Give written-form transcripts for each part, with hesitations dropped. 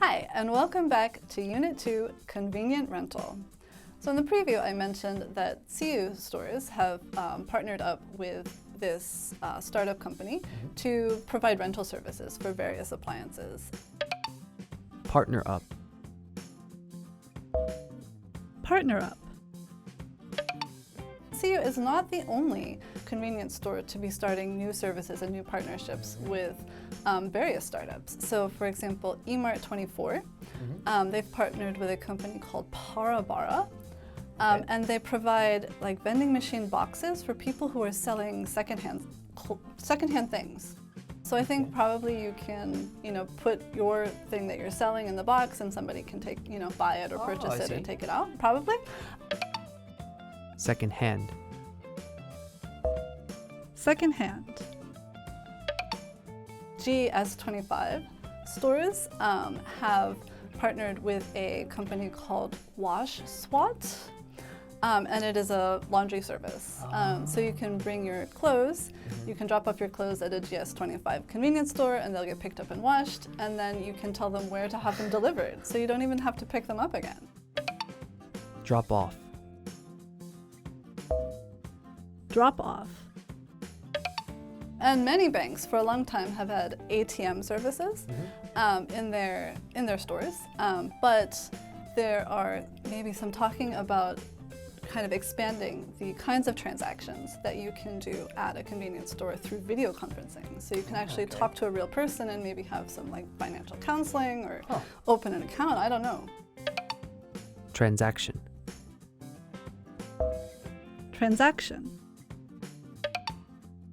Hi, and welcome back to Unit 2, Convenient Rental. So in the preview, I mentioned that CU stores have partnered up with this startup company to provide rental services for various appliances. Partner up. Partner up. CU is not the only convenience store to be starting new services and new partnerships with various startups. So for example, eMart24, they've partnered with a company called Parabara, and they provide like vending machine boxes for people who are selling secondhand things. So I think probably you can, put your thing that you're selling in the box and somebody can take, buy it or purchase it and take it out, probably. Secondhand. Secondhand. GS25 stores have partnered with a company called Wash Swat, and it is a laundry service. So you can bring your clothes, you can drop off your clothes at a GS25 convenience store and they'll get picked up and washed, and then you can tell them where to have them delivered, so you don't even have to pick them up again. Drop off. Drop off. And many banks for a long time have had ATM services in their stores, but there are maybe some talking about kind of expanding the kinds of transactions that you can do at a convenience store through video conferencing. So you can actually talk to a real person and maybe have some like financial counseling or open an account, I don't know. Transaction. Transaction.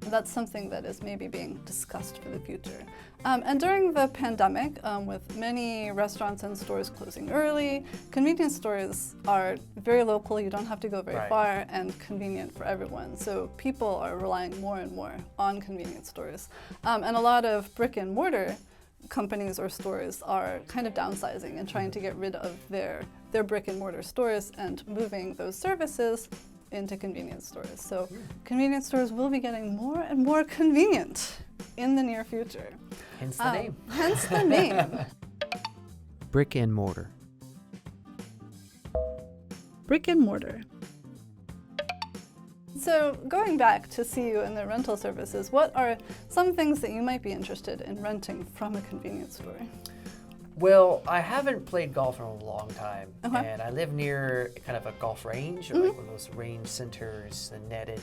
That's something that is maybe being discussed for the future. And during the pandemic, with many restaurants and stores closing early, convenience stores are very local, you don't have to go very far, and convenient for everyone. So people are relying more and more on convenience stores. And a lot of brick and mortar companies or stores are kind of downsizing and trying to get rid of their brick and mortar stores and moving those services into convenience stores. So convenience stores will be getting more and more convenient in the near future. Hence the name. Hence the name. Brick and mortar. Brick and mortar. So going back to CU and their rental services, what are some things that you might be interested in renting from a convenience store? Well, I haven't played golf in a long time, and I live near kind of a golf range, or like one of those range centers, and netted.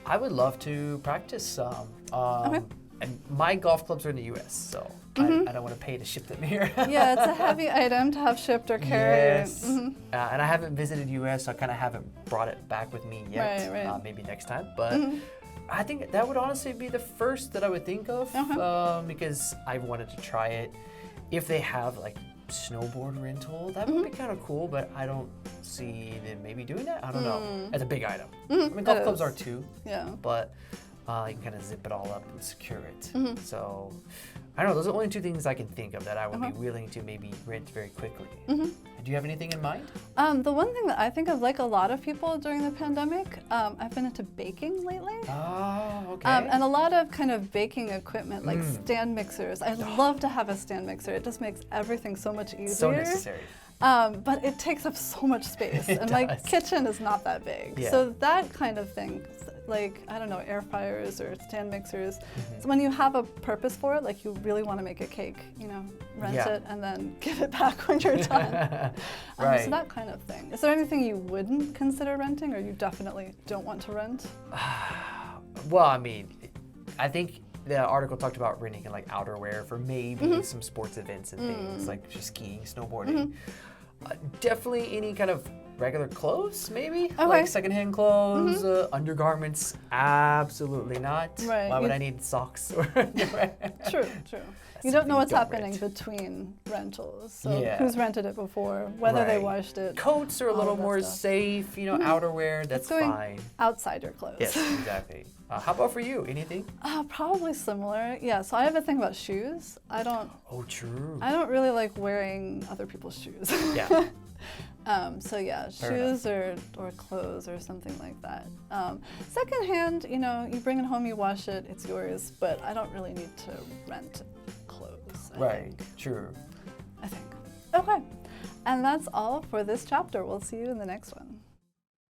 I would love to practice some. And my golf clubs are in the U.S., so I don't want to pay to ship them here. Yeah, it's a heavy item to have shipped or carried. Yes, and I haven't visited U.S., so I kind of haven't brought it back with me yet. Right. Maybe next time, but I think that would honestly be the first that I would think of, because I wanted to try it. If they have like snowboard rental, that would be kind of cool, but I don't see them maybe doing that. I don't know. It's a big item. I mean, golf clubs are too, but you can kind of zip it all up and secure it. So I don't know. Those are the only two things I can think of that I would be willing to maybe rent very quickly. Do you have anything in mind? The one thing that I think of, like a lot of people during the pandemic, I've been into baking lately. Oh, okay. And a lot of kind of baking equipment, like stand mixers. I love to have a stand mixer. It just makes everything so much easier. So necessary. But it takes up so much space, and my kitchen is not that big. Yeah. So that kind of thing, like, I don't know, air fryers or stand mixers. So when you have a purpose for it, like you really want to make a cake, rent it and then give it back when you're done. So that kind of thing. Is there anything you wouldn't consider renting, or you definitely don't want to rent? Well, I mean, I think the article talked about renting like outerwear for maybe some sports events and things like just skiing, snowboarding. Definitely any kind of regular clothes, maybe? Like secondhand clothes, undergarments, absolutely not. Why would I need socks or underwear? True. You don't know what's happening between rentals. So who's rented it before, whether they washed it. Coats are a little more safe, outerwear, that's fine. Outside your clothes. Yes, exactly. How about for you? Anything? Probably similar. Yeah, so I have a thing about shoes. Oh, true. I don't really like wearing other people's shoes. Yeah. So yeah, shoes or clothes or something like that. Secondhand, you bring it home, you wash it, it's yours, but I don't really need to rent clothes. I think. True. I think. Okay. And that's all for this chapter. We'll see you in the next one.